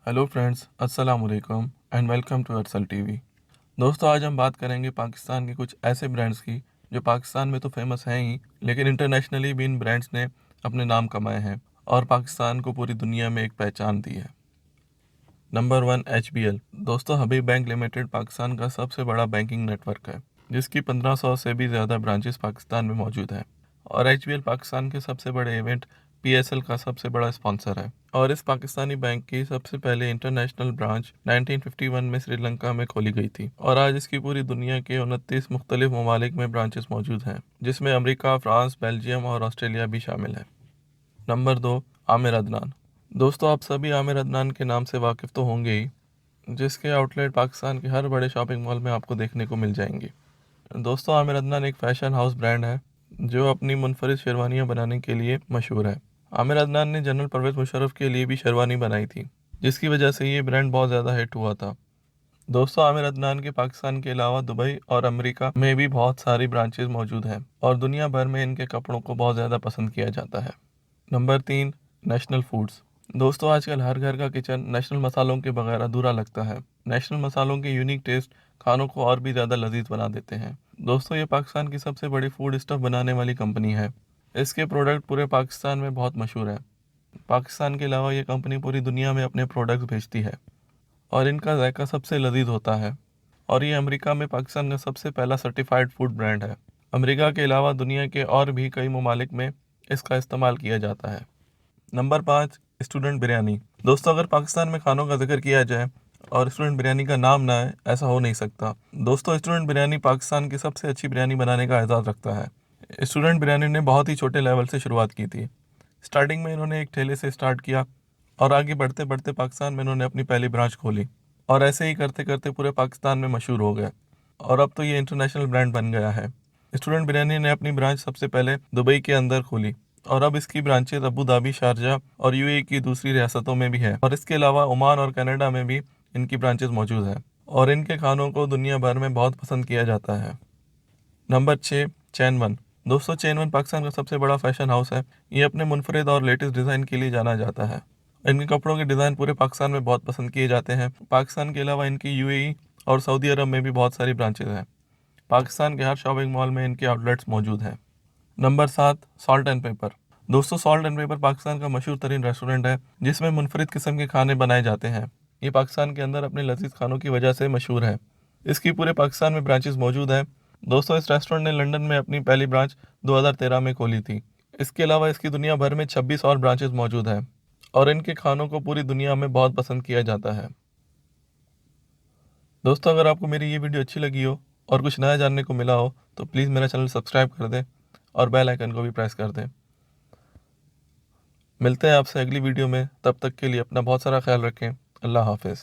Hello friends, अस्सलाम वालेकुम and welcome to Arsal TV. दोस्तों, आज हम बात करेंगे पाकिस्तान के कुछ ऐसे ब्रांड्स की जो पाकिस्तान में तो फेमस हैं ही, लेकिन इंटरनेशनली भी इन ब्रांड्स ने अपने नाम कमाए हैं और पाकिस्तान को पूरी दुनिया में एक पहचान दी है। Number 1, HBL। दोस्तों, हबीब बैंक लिमिटेड पाकिस्तान का सबसे बड़ा बैंकिंग नेटवर्क है, जिसकी 1500 से भी ज़्यादा ब्रांचेस पाकिस्तान में मौजूद हैं। और HBL पाकिस्तान के सबसे बड़े इवेंट PSL का सबसे बड़ा स्पॉन्सर है। और इस पाकिस्तानी बैंक की सबसे पहले इंटरनेशनल ब्रांच 1951 में श्रीलंका में खोली गई थी और आज इसकी पूरी दुनिया के 29 मुख्तलिफ ममालिक में ब्रांचेस मौजूद हैं, जिसमें अमेरिका, फ्रांस, बेल्जियम और ऑस्ट्रेलिया भी शामिल है। नंबर 2, आमिर अदनान। दोस्तों, आप सभी आमिर अदनान के नाम से वाकिफ़ तो होंगे ही, जिसके आउटलेट पाकिस्तान के हर बड़े शॉपिंग मॉल में आपको देखने को मिल जाएंगे। दोस्तों, आमिर अदनान एक फ़ैशन हाउस ब्रांड है जो अपनी मुनफरिद शेरवानियाँ बनाने के लिए मशहूर है। आमिर अदनान ने जनरल परवेज़ मुशर्रफ के लिए भी शेरवानी बनाई थी, जिसकी वजह से ये ब्रांड बहुत ज़्यादा हिट हुआ था। दोस्तों, आमिर अदनान के पाकिस्तान के अलावा दुबई और अमेरिका में भी बहुत सारी ब्रांचेज मौजूद हैं और दुनिया भर में इनके कपड़ों को बहुत ज़्यादा पसंद किया जाता है। Number 3, national foods. दोस्तों, आजकल हर घर का किचन नेशनल मसालों के बगैर अधूरा लगता है। नेशनल मसालों के यूनिक टेस्ट खानों को और भी ज़्यादा लजीज बना देते हैं। दोस्तों, ये पाकिस्तान की सबसे बड़ी फूड स्टफ बनाने वाली कंपनी है। इसके प्रोडक्ट पूरे पाकिस्तान में बहुत मशहूर है। पाकिस्तान के अलावा ये कंपनी पूरी दुनिया में अपने प्रोडक्ट्स भेजती है और इनका जायका सबसे लजीज होता है। और ये अमेरिका में पाकिस्तान का सबसे पहला सर्टिफाइड फूड ब्रांड है। अमेरिका के अलावा दुनिया के और भी कई ममालिक में इसका इस्तेमाल किया जाता है। Number 5, student biryani. दोस्तों, अगर पाकिस्तान में खानों का जिक्र किया जाए और स्टूडेंट बिरयानी का नाम ना आए, ऐसा हो नहीं सकता। दोस्तों, स्टूडेंट बिरयानी पाकिस्तान की सबसे अच्छी बिरयानी बनाने का एजाज़ रखता है। स्टूडेंट बिरयानी ने बहुत ही छोटे लेवल से शुरुआत की थी। स्टार्टिंग में इन्होंने एक ठेले से स्टार्ट किया और आगे बढ़ते बढ़ते पाकिस्तान में इन्होंने अपनी पहली ब्रांच खोली और ऐसे ही करते करते पूरे पाकिस्तान में मशहूर हो गए और अब तो ये इंटरनेशनल ब्रांड बन गया है। स्टूडेंट बिरयानी ने अपनी ब्रांच सबसे पहले दुबई के अंदर खोली और अब इसकी ब्रांचेज अबू धाबी, शारजा और UAE की दूसरी रियासतों में भी है और इसके अलावा ओमान और कनाडा में भी इनकी ब्रांचेज मौजूद हैं और इनके खानों को दुनिया भर में बहुत पसंद किया जाता है। नंबर 6, चैन वन। दोस्तों, चैन वन पाकिस्तान का सबसे बड़ा फैशन हाउस है। ये अपने मुनफरिद और लेटेस्ट डिज़ाइन के लिए जाना जाता है। इनके कपड़ों के डिज़ाइन पूरे पाकिस्तान में बहुत पसंद किए जाते हैं। पाकिस्तान के अलावा इनकी UAE और सऊदी अरब में भी बहुत सारी ब्रांचेज हैं। पाकिस्तान के हर शॉपिंग मॉल में इनके आउटलेट्स मौजूद हैं। Number 7, salt and paper. दोस्तों, सॉल्ट एंड पेपर पाकिस्तान का मशहूर तरीन रेस्टोरेंट है जिसमें मुनफरिद किस्म के खाने बनाए जाते हैं। ये पाकिस्तान के अंदर अपने लजीज खानों की वजह से मशहूर है। इसकी पूरे पाकिस्तान में ब्रांचेस मौजूद हैं। दोस्तों, इस रेस्टोरेंट ने लंदन में अपनी पहली ब्रांच 2013 में खोली थी। इसके अलावा इसकी दुनिया भर में 26 और ब्रांचेस मौजूद हैं और इनके खानों को पूरी दुनिया में बहुत पसंद किया जाता है। दोस्तों, अगर आपको मेरी ये वीडियो अच्छी लगी हो और कुछ नया जानने को मिला हो तो प्लीज़ मेरा चैनल सब्सक्राइब कर दें और बेल आइकन को भी प्रेस कर दें। मिलते हैं आपसे अगली वीडियो में, तब तक के लिए अपना बहुत सारा ख्याल रखें। अल्लाह हाफिज़।